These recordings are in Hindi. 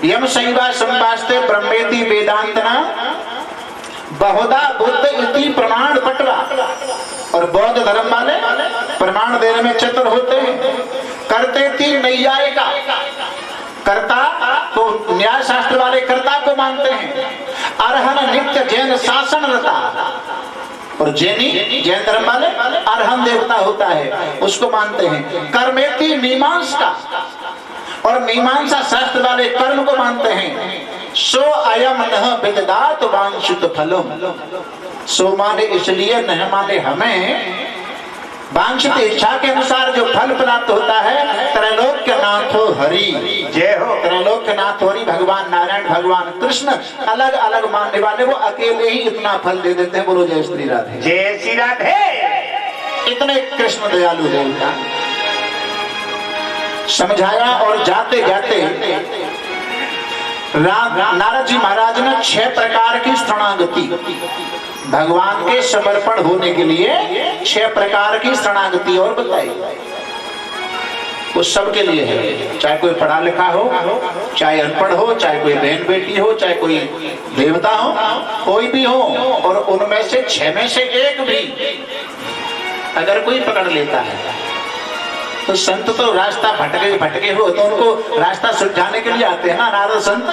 यम शैवा संवास्ते ब्रह्मेति वेदांतना बहुधा बुद्ध इति प्रमाण पटवा। और बौद्ध धर्म वाले प्रमाण देने में चतुर होते हैं। करते थी नैयायिका, कर्ता तो न्याय शास्त्र वाले कर्ता को मानते हैं। अरहन नित्य जैन शासन रता, और जैनी जैन धर्म वाले अरहन देवता होता है उसको मानते हैं। कर्मेति मीमांसा, और मीमांसा शास्त्र वाले कर्म को मानते हैं। सो अयम न विददात वांछित फलम, सो माने इसलिए न माने हमें वांछित इच्छा के अनुसार जो फल प्राप्त होता है। त्रैलोक्यनाथो हरि, जय हो। त्रैलोक्यनाथ हरि भगवान नारायण भगवान कृष्ण अलग अलग मानने वाले वो अकेले ही इतना फल दे देते हैं। बोलो जय श्री राधे, जय श्री राधे। इतने कृष्ण दयालु देवता। समझाया और जाते जाते नारद जी महाराज ने 6 प्रकार की शरणागति, भगवान के समर्पण होने के लिए 6 प्रकार की शरणागति और बताई। वो सबके लिए है, चाहे कोई पढ़ा लिखा हो, चाहे अनपढ़ हो, चाहे कोई बहन बेटी हो, चाहे कोई देवता हो, कोई भी हो। और उनमें से 6 में से एक भी अगर कोई पकड़ लेता है तो संत तो रास्ता भटके हो तो उनको रास्ता सुलझाने के लिए आते हैं ना नारद संत।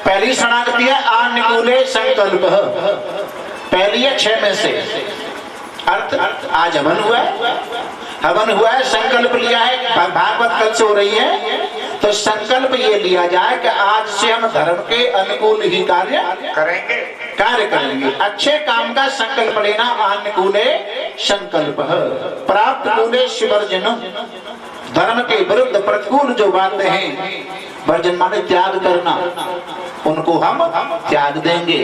पहली शरणागति है अनुकूले संकल्प, पहली है 6 में से। अर्थ आज हवन हुआ है, संकल्प लिया है, भागवत कल से हो रही है तो संकल्प ये लिया जाए कि आज से हम धर्म के अनुकूल ही कार्य करेंगे। अच्छे काम का संकल्प लेना। अनुकूले संकल्प प्राप्त कूले शिवर्जनम, धर्म के विरुद्ध प्रतिकूल जो बातें हैं, वर्जन माने त्याग करना, उनको हम त्याग देंगे।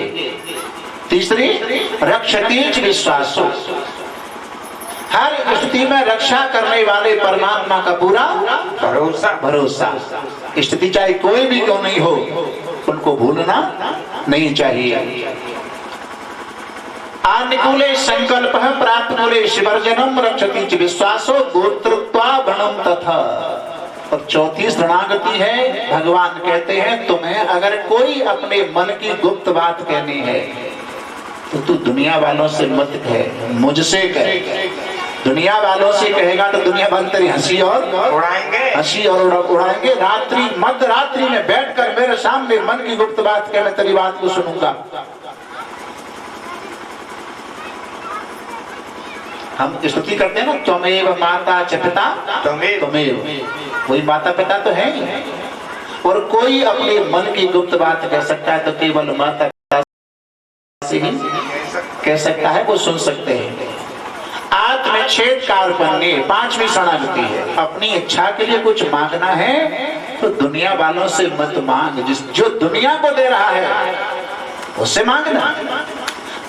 तीसरी रक्षतीच विश्वासो, हर स्थिति में रक्षा करने वाले परमात्मा का पूरा भरोसा। स्थिति चाहे कोई भी क्यों नहीं हो उनको भूलना नहीं चाहिए। अनुकूले संकल्प प्राप्त कूले शिवर्जनम रक्षतीच विश्वासो गोत्रत्वा गणम तथा। और चौथी शरणागति है, भगवान कहते हैं तुम्हें अगर कोई अपने मन की गुप्त बात कहनी है तो तू दुनिया वालों से मत कहे, मुझसे कहे। दुनिया वालों से कहेगा तो दुनिया वाले तेरी हंसी और उड़ाएंगे। रात्रि मध्य रात्रि में बैठकर मेरे सामने मन की गुप्त बात कह, मैं तेरी बात को सुनूंगा। हम स्तुति करते हैं ना, त्वमेव माता च पिता त्वमेव, कोई माता पिता तो है ही। और कोई अपने मन की गुप्त बात कह सकता है तो केवल माता पिता से ही कह सकता है, वो सुन सकते हैं। आत्मच्छेद कार्पण्य, 5वीं शरणागति है। अपनी इच्छा के लिए कुछ मांगना है तो दुनिया वालों से मत मांग, जो दुनिया को दे रहा है उससे मांगना।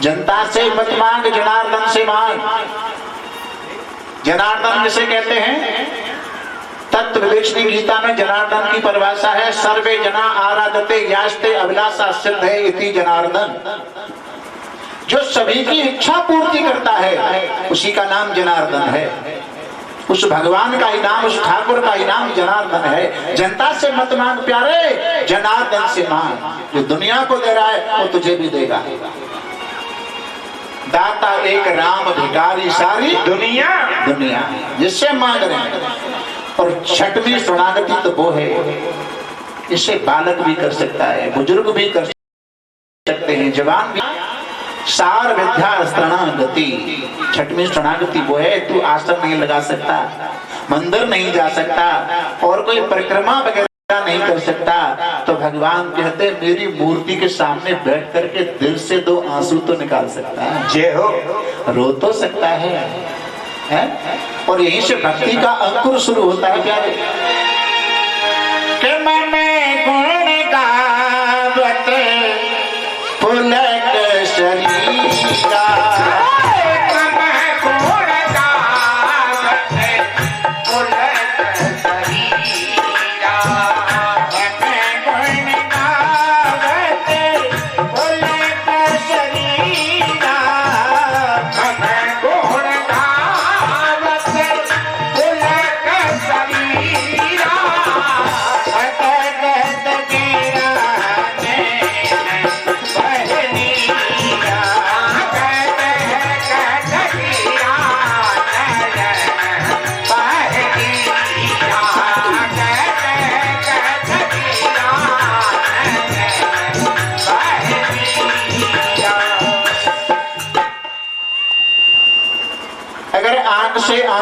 जनता से मत मांग, जनार्दन से मांग। जनार्दन जिसे कहते हैं, तत्व विवेचनी गीता में जनार्दन की परिभाषा है, सर्वे जना आराधते यास्ते अभिलाषा सिद्ध है इति जनार्दन। जो सभी की इच्छा पूर्ति करता है उसी का नाम जनार्दन है। उस भगवान का ही नाम, उस ठाकुर का ही नाम जनार्दन है। जनता से मत मांग प्यारे, जनार्दन से मांग। जो दुनिया को दे रहा है वो तुझे भी देगा। दाता एक राम भिखारी सारी दुनिया जिससे मांग रहे हैं। और 6वीं शरणागति तो वो है, इसे बालक भी कर सकता है, बुजुर्ग भी कर सकते हैं, जवान भी। सार विद्या शरणागति, 6वीं शरणागति वो है, तू आश्रम नहीं लगा सकता, मंदिर नहीं जा सकता और कोई परिक्रमा वगैरह नहीं कर सकता तो भगवान कहते मेरी मूर्ति के सामने बैठ करके दिल से 2 आंसू तो निकाल सकता है। जय हो, रो तो सकता है? और यहीं से भक्ति का अंकुर शुरू होता है प्यारे। कि मैंने गुण गावत पुलक शरीरा,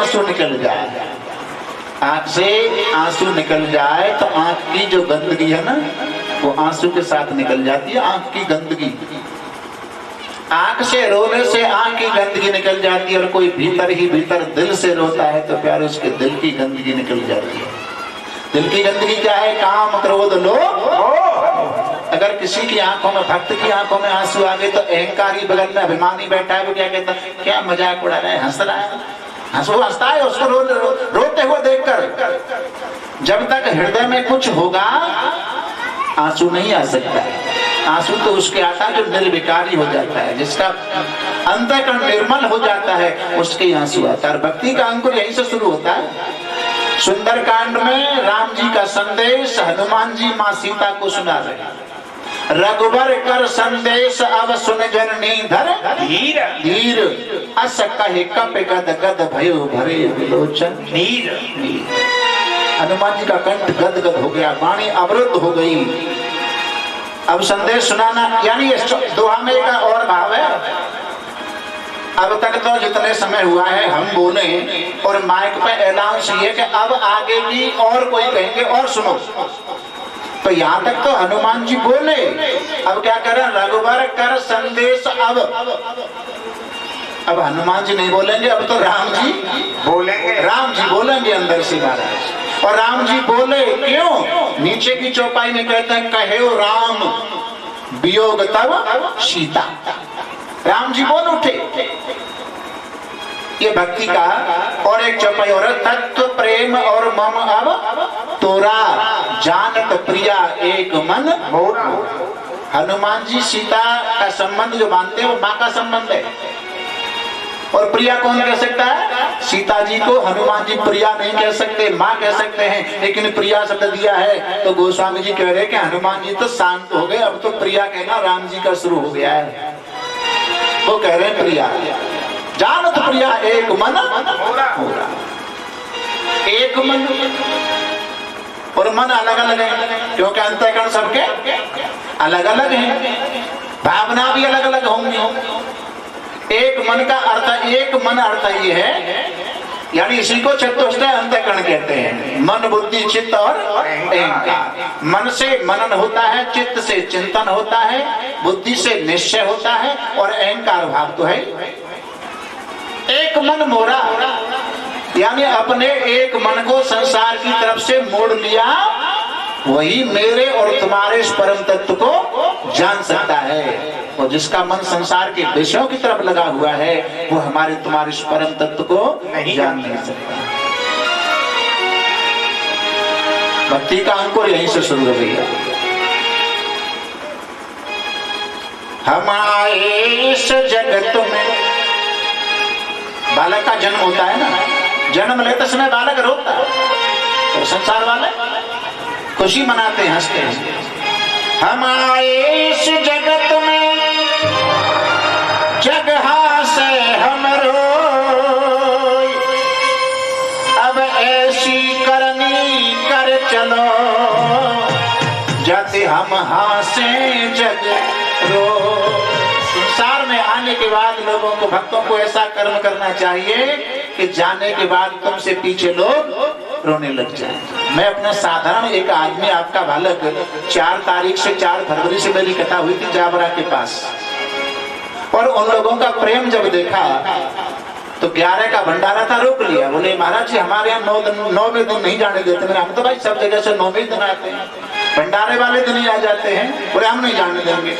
आंसू निकल जाए, आंख से आंसू निकल जाए तो आंख की जो गंदगी है ना वो आंसू के साथ निकल जाती है। आंख की गंदगी, आंख से रोने से आंख की गंदगी निकल जाती है। और कोई भीतर ही भीतर दिल से रोता है तो प्यारे उसके दिल की गंदगी निकल जाती है। दिल की गंदगी क्या है? काम, क्रोध, लोभ। अगर किसी की आंखों में, भक्त की आंखों में आंसू आ गए तो अहंकारी बगल में अभिमानी बैठा है, वो क्या कहता है? क्या मजाक उड़ा रहा है, हंस रहा है। हंसता है उसको रोते हुए देखकर। जब तक हृदय में कुछ होगा आंसू नहीं आ सकता है। आंसू तो उसके आता है जो निर्विकारी हो जाता है, जिसका अंतःकरण निर्मल हो जाता है, उसके आंसू आता है। भक्ति का अंकुर यहीं से शुरू होता है। सुंदर कांड में राम जी का संदेश हनुमान जी माँ सीता को सुना रहे। रघुबर कर संदेश अब सुन जननी धर धीर धीर, अस कहे कप गद गद भयो भरे विलोचन नीर। हनुमान जी का कंठ गद गद हो गया, वाणी अवरुद्ध हो गई। अब संदेश सुनाना, यानी दोहा में एक और भाव है। अब तक तो जितने समय हुआ है हम बोले और माइक पे अनाउंस ये कि अब आगे की और कोई कहेंगे और सुनो, तो यहाँ तक तो हनुमान जी बोले। अब क्या करें? रघुबर कर संदेश अब हनुमान जी नहीं बोलेंगे, अब तो राम जी बोलेंगे। राम जी बोलेंगे अंदर से महाराज। और राम जी बोले क्यों? नीचे की चौपाई में कहते हैं कहे राम वियोग तब सीता। राम जी बोल उठे। ये भक्ति का। और एक चौपाई और, तत्व प्रेम और मम अब तोरा जानत प्रिया एक मन मोरा। हनुमान जी सीता का संबंध जो मानते हैं वो माँ का संबंध है। और प्रिया कौन कह सकता है? सीता जी को हनुमान जी प्रिया नहीं कह सकते, माँ कह सकते हैं। लेकिन प्रिया शब्द दिया है तो गोस्वामी जी कह रहे हैं कि हनुमान जी तो शांत हो गए, अब तो प्रिया कहना राम जी का शुरू हो गया है। वो कह रहे हैं प्रिया, जानत प्रिया एक मन होरा। एक मन और मन अलग अलग है, क्योंकि अंतःकरण सबके अलग अलग हैं, भावना भी अलग अलग होंगी। एक मन का अर्थ, एक मन अर्थ ये है, यानी इसी को चतुष्टय अंतःकरण कहते हैं। मन, बुद्धि, चित्त और अहंकार। मन से मनन होता है, चित्त से चिंतन होता है, बुद्धि से निश्चय होता है और अहंकार भाव तो है। एक मन मोरा, यानी अपने एक मन को संसार की तरफ से मोड़ लिया, वही मेरे और तुम्हारे इस परम तत्व को जान सकता है। और जिसका मन संसार के विषयों की तरफ लगा हुआ है वो हमारे तुम्हारे इस परम तत्व को जान नहीं सकता। भक्ति का अंकुर यहीं से शुरू हो गया। हम आए इस जगत में, बालक का जन्म होता है ना, जन्म लेते समय बालक रोता है और संसार वाले खुशी मनाते हैं, हंसते हैं। हम आए इस जगत में जगहा से हम रोई, अब ऐसी करनी कर चलो जाते हम हासे जग रो। संसार में आने के बाद लोगों को, भक्तों को ऐसा कर्म करना चाहिए कि जाने के बाद तुमसे पीछे लोग रोने लग जाए। मैं अपना साधारण एक आदमी, आपका बालक, 4 तारीख से 4 फरवरी से मेरी कथा हुई थी जाबरा के पास, और उन लोगों का प्रेम जब देखा तो 11 का भंडारा था, रोक लिया। बोले महाराज जी हमारे यहाँ 9वें दिन नहीं जाने देते। मैंने, हम तो भाई सब जगह से 9वें दिन आते हैं, भंडारे वाले दिन ही आ जाते हैं। बोले हम नहीं जाने देंगे,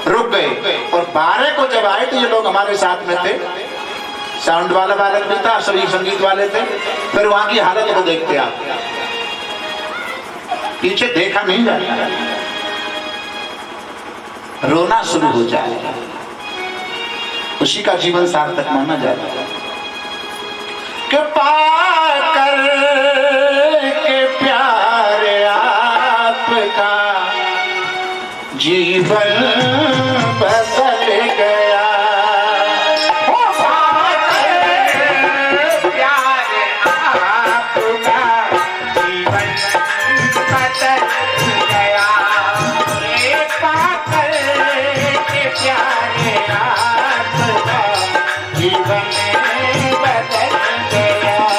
रुक गए। और 12 को जब आए तो ये लोग हमारे साथ में थे, साउंड वाला बालक भी था, सभी संगीत वाले थे। फिर वहां की हालत को देखते आप, पीछे देखा नहीं जाता, रोना शुरू हो जाएगा, उसी का जीवन सार्थक माना जाता है। कृपा कर के प्यारे आपका जीवन बदल गया। जीवन बदल गया।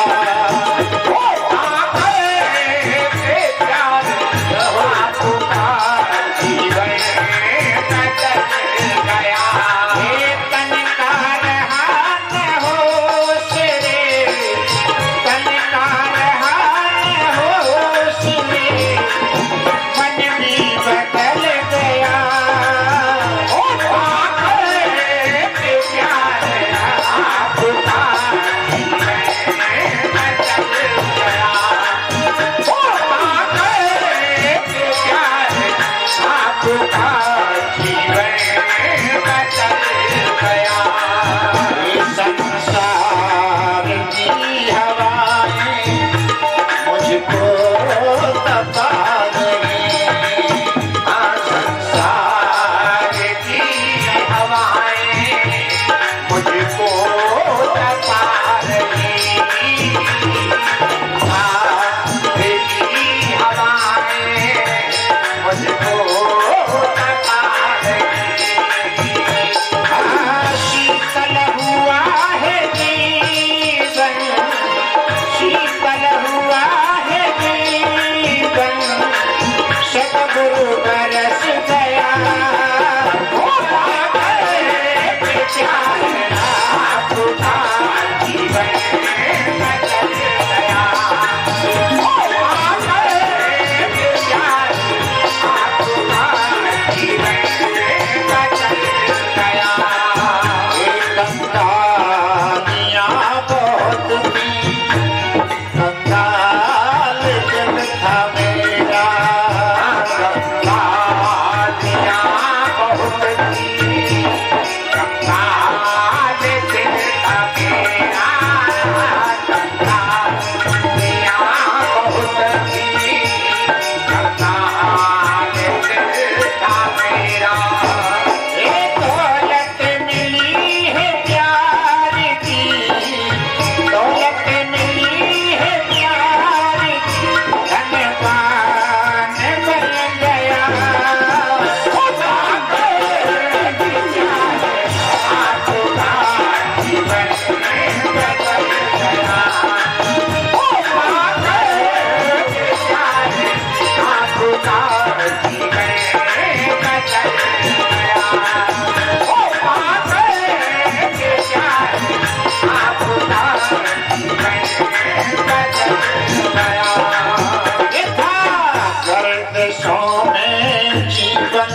देशों में जीवन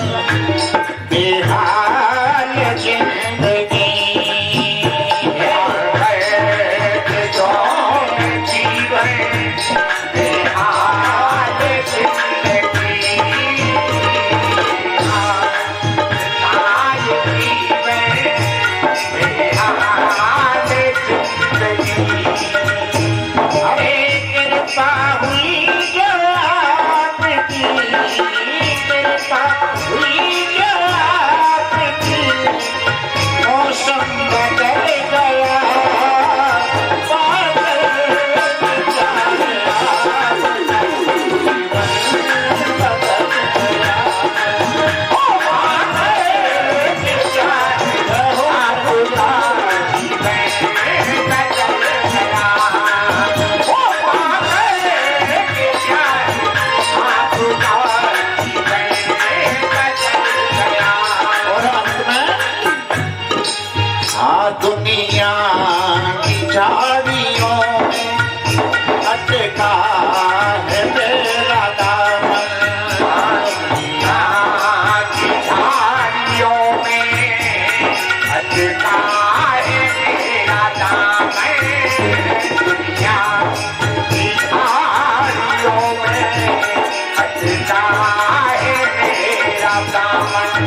बेहाल जिंदगी दुनिया की झाड़ियों अटका है मेरा दामन दुनिया की झाड़ियों में अटका है मेरा दामन दुनिया की झाड़ियों में अटका है मेरा दामन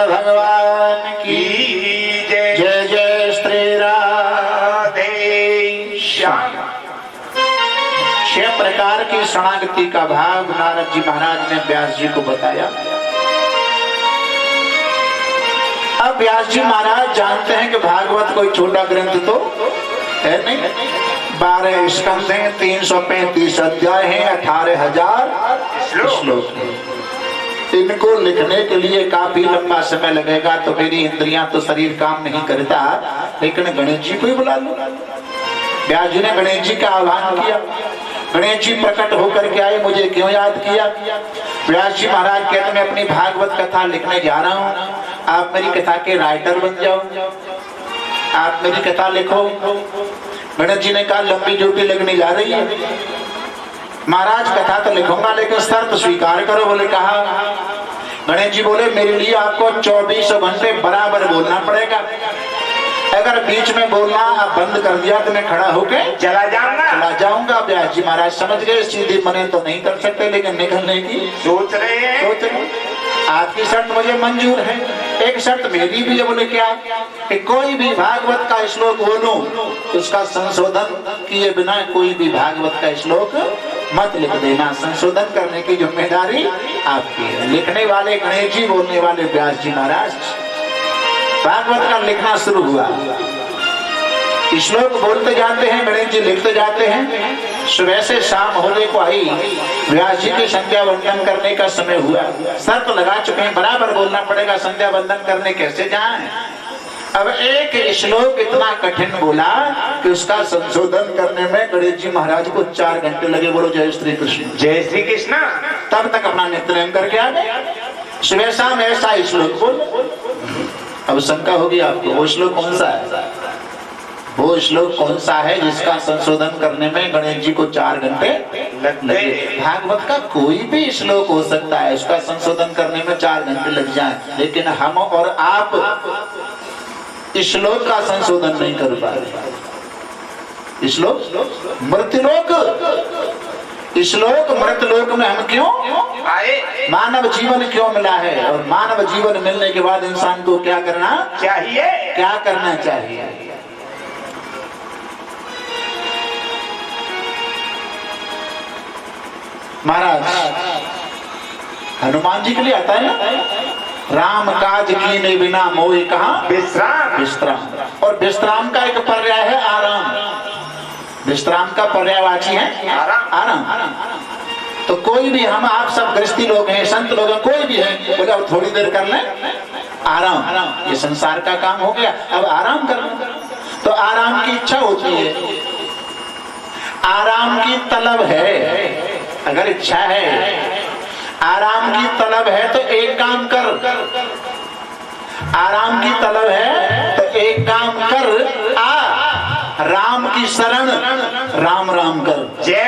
भगवान की जय जय जय श्री राधे श्याम। 6 प्रकार की शरणागति का भाव नारद जी महाराज ने व्यास जी को बताया। अब व्यास जी महाराज जानते हैं कि भागवत कोई छोटा ग्रंथ तो है नहीं। 12 स्कंध हैं, 335 अध्याय हैं, 18,000 श्लोक हैं। इनको लिखने के लिए काफी लंबा समय लगेगा, तो मेरी इंद्रियां तो शरीर काम नहीं करता, लेकिन गणेश जी को ही बुला लो। व्यास जी ने गणेश जी का आह्वान किया। गणेश जी प्रकट होकर के आए। मुझे क्यों याद किया? व्यास जी महाराज कहते मैं अपनी भागवत कथा लिखने जा रहा हूँ, आप मेरी कथा के राइटर बन जाओ, आप मेरी कथा लिखो। गणेश जी ने कहा लंबी ड्यूटी लगने जा रही है महाराज, कथा तो लिखूंगा लेकिन शर्त स्वीकार करो। बोले कहा। गणेश जी बोले मेरे लिए आपको 24 घंटे बराबर बोलना पड़ेगा। अगर बीच में बोलना आप बंद कर दिया तो मैं खड़ा होके चला जाऊंगा। व्यास जी महाराज समझ गए, सीधी मने तो नहीं कर सकते लेकिन निकलने की सोच रहे हैं। आपकी शर्त मुझे मंजूर है, एक शर्त मेरी भी है। बोले क्या? कि कोई भी भागवत का श्लोक बोलूं उसका संशोधन किए बिना कोई भी भागवत का श्लोक मत लिख देना। संशोधन करने की जिम्मेदारी आपकी है। लिखने वाले गणेश जी, बोलने वाले व्यास जी महाराज। भागवत का लिखना शुरू हुआ। श्लोक बोलते जाते हैं, गणेश जी लिखते जाते हैं। सुबह से शाम होने को आई, व्यास जी की संध्या वंदन करने का समय हुआ। शर्त लगा चुके हैं बराबर बोलना पड़ेगा, संध्या वंदन करने कैसे जाएं। अब एक श्लोक इतना कठिन बोला कि उसका संशोधन करने में गणेश जी महाराज को 4 घंटे लगे। बोलो जय श्री कृष्ण। जय श्री कृष्ण। तब तक अपना नित्यनेम करके आ गए। सुबह शाम ऐसा श्लोक बोल। अब शंका होगी आपको, वो श्लोक कौन सा है? वो श्लोक कौन सा है जिसका संशोधन करने में गणेश जी को 4 घंटे लगे? भागवत का कोई भी श्लोक हो सकता है, उसका संशोधन करने में 4 घंटे लग जाए, लेकिन हम और आप श्लोक का संशोधन नहीं कर पा रहे। श्लोक मृत्युलोक, श्लोक मृतलोक में हम क्यों आए? मानव जीवन क्यों मिला है? और मानव जीवन मिलने के बाद इंसान को क्या करना चाहिए? क्या करना चाहिए? महाराज हनुमान जी के लिए आता है ना, राम काज कीने बिना मोहि कहा विश्राम। विश्राम। और विश्राम का एक पर्याय है आराम। विश्राम का पर्यायवाची है आराम। तो कोई भी, हम आप सब गृहस्थी लोग हैं, संत लोग हैं, कोई भी है, बोले अब थोड़ी देर कर लें आराम, ये संसार का काम हो गया, अब आराम कर लो। तो आराम की इच्छा होती है, आराम की तलब है। अगर इच्छा है, आराम की तलब है तो एक काम कर, आराम की तलब है तो एक काम कर, आ राम की शरण राम राम कर, जय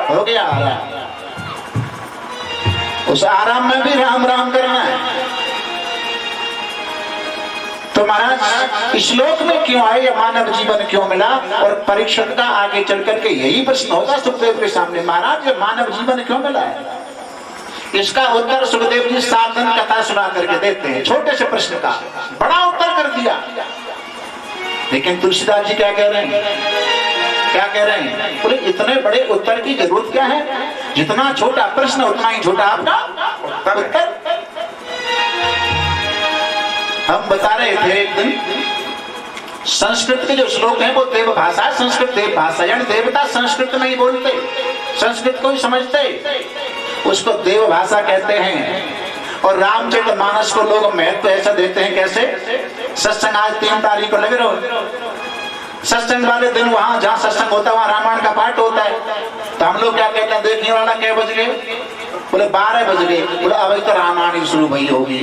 हो गया आराम। उस आराम में भी राम राम करना है। तो महाराज श्लोक में क्यों आए, या मानव जीवन क्यों मिला, और परीक्षण का आगे चल करके यही प्रश्न होगा सुखदेव के सामने, महाराज ये मानव जीवन क्यों मिला है। इसका उत्तर सुखदेव जी साधन कथा सुना करके देते हैं। छोटे से प्रश्न का बड़ा उत्तर कर दिया, लेकिन तुलसीदास जी क्या कह रहे हैं, क्या कह रहे हैं, बोले इतने बड़े उत्तर की जरूरत क्या है, जितना छोटा प्रश्न उतना ही छोटा आपका उत्तर। हम बता रहे थे एक दिन, संस्कृत के जो श्लोक हैं वो देव भाषा है, संस्कृत देव भाषा, यानी देवता संस्कृत नहीं बोलते, संस्कृत को ही समझते, उसको देव भाषा कहते हैं। और रामचरितमानस को लोग महत्व ऐसा देते हैं, कैसे, सत्संग आज 3 तारीख को लगे रहो, सत्संग वाले दिन वहां जहां सत्संग होता है वहां रामायण का पाठ होता है। तो हम लोग क्या कहते हैं, देखने वाला क्या बज गए, बोले 12 बज गए, बोले अभी तो रामायण शुरू भई होगी,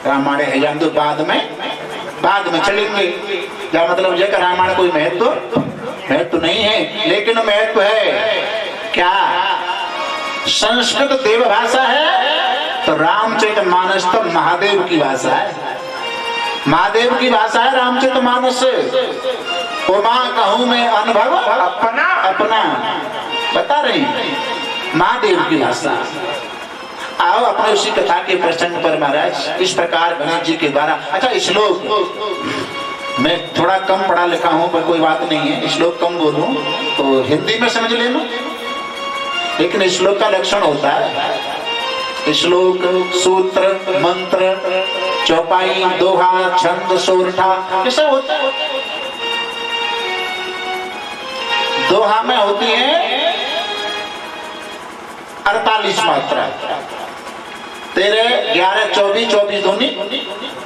रामायण है जान दो, बाद में चलेंगे। क्या मतलब ये रामायण कोई महत्व नहीं है, लेकिन महत्व है क्या, संस्कृत देव भाषा है, तो रामचरितमानस तो महादेव की भाषा है, महादेव की भाषा है रामचरितमानस। उमा कहूं में अनुभव अपना बता रही, महादेव की भाषा। आओ अपने उसी कथा के प्रसंग पर महाराज इस प्रकार गणेश जी के द्वारा, अच्छा श्लोक मैं थोड़ा कम पढ़ा लिखा हूं पर कोई बात नहीं है, श्लोक कम बोलूं तो हिंदी में समझ लेना, लेकिन श्लोक का लक्षण होता है, श्लोक सूत्र मंत्र चौपाई दोहा छंद सोरठा ये सब होता है। दोहा में होती है 48 मात्रा, 13 11 24 24 दूनी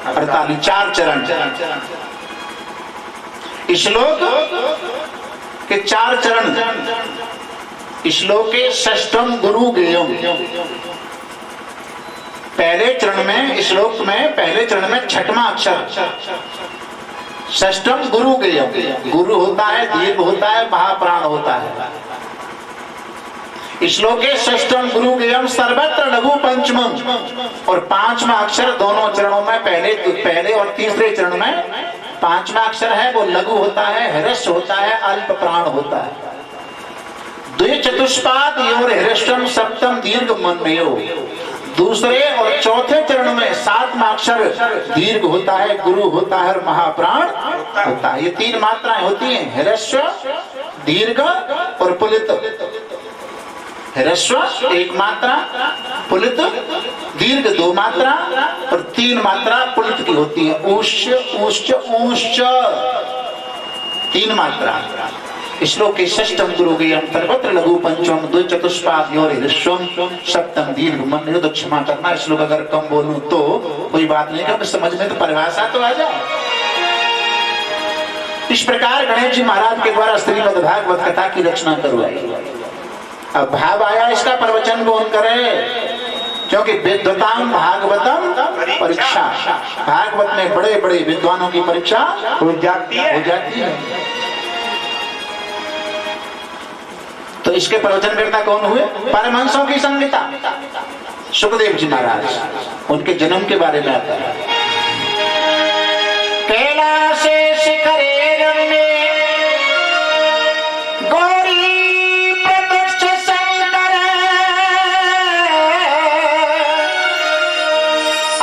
48, 4 चरण। श्लोक के 4 चरण, श्लोके षष्ठम गुरु गेयम, पहले चरण में, श्लोक में पहले चरण में 6वां अक्षर, षष्ठम गुरु गेयम, गुरु होता है, दीर्घ होता है, महाप्राण होता है। श्लोके षष्ठम गुरु गेयम सर्वत्र लघु पंचमम, और 5वां अक्षर दोनों चरणों में, पहले और तीसरे चरण में 5वां अक्षर है वो लघु होता है, ह्रस्व होता है, अल्प प्राण होता है। द्विचतुष्पाद योर ह्रस्वम सप्तम दीर्घ मन्यो, दूसरे और चौथे चरण में 7वां अक्षर दीर्घ होता है, गुरु होता है और महाप्राण होता है। ये 3 मात्राएं होती हैं, ह्रस्व दीर्घ और पुलित। ह्रस्व 1 मात्रा, पुलित दीर्घ 2 मात्रा और 3 मात्रा पुलित की होती है, ऊष्च ऊष्च ऊष्च 3 मात्रा। श्लोक के षष्ठम गुरु गेयम सर्वत्र लघु पंचम द्विचतुष्पाद योर ह्रस्वम सप्तम दीर्घ मन्यो, तो क्षमा करना श्लोक अगर कम बोलूं तो कोई बात नहीं, क्योंकि समझ में तो परिभाषा तो आ जाए। इस प्रकार गणेश जी महाराज के द्वारा श्रीमद् भागवत कथा की रचना करवाई। अब भाव आया इसका प्रवचन कौन करे, क्योंकि विद्वताम भागवतम परीक्षा, भागवत में बड़े बड़े विद्वानों की परीक्षा हो जाती है। तो इसके प्रवचनकर्ता कौन हुए, परमहंसों की संहिता, सुखदेव जी महाराज, उनके जन्म के बारे में आता है। कैलाशे शिखरे रम्ये गौरी प्रत्यक्ष शंकर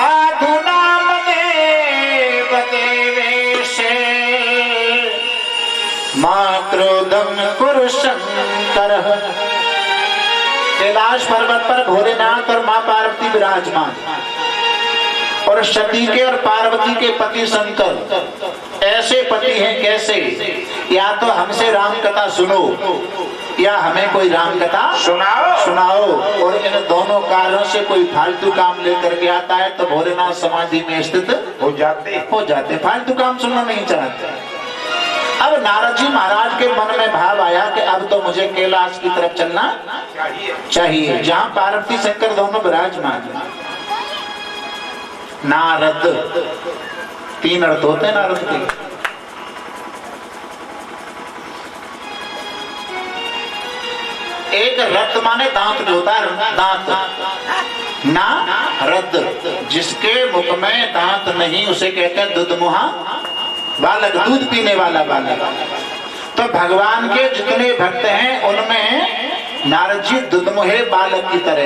आधुनाम देव देवेशे मातृदम कुरु शंकर। कैलाश पर्वत पर भोलेनाथ और मां पार्वती विराजमान, और सती के और पार्वती के पति शंकर ऐसे पति हैं कैसे, या तो हमसे राम कथा सुनो या हमें कोई राम कथा सुनाओ। और इन दोनों कारणों से कोई फालतू काम लेकर के आता है तो भोलेनाथ समाधि में स्थित हो जाते, फालतू काम सुनना नहीं चाहते। अब नारद जी महाराज के मन में भाव आया कि अब तो मुझे कैलाश की तरफ चलना चाहिए, जहां पार्वती शंकर दोनों विराजमान। नारद, 3 अर्थ होते हैं नारद के। एक रत माने दांत जो होता है, दांत ना रद, जिसके मुख में दांत नहीं उसे कहते हैं दुधमुहा बालक, दूध पीने वाला बालक। तो भगवान के जितने भक्त हैं उनमें नारद जी दुधमुहे बालक की तरह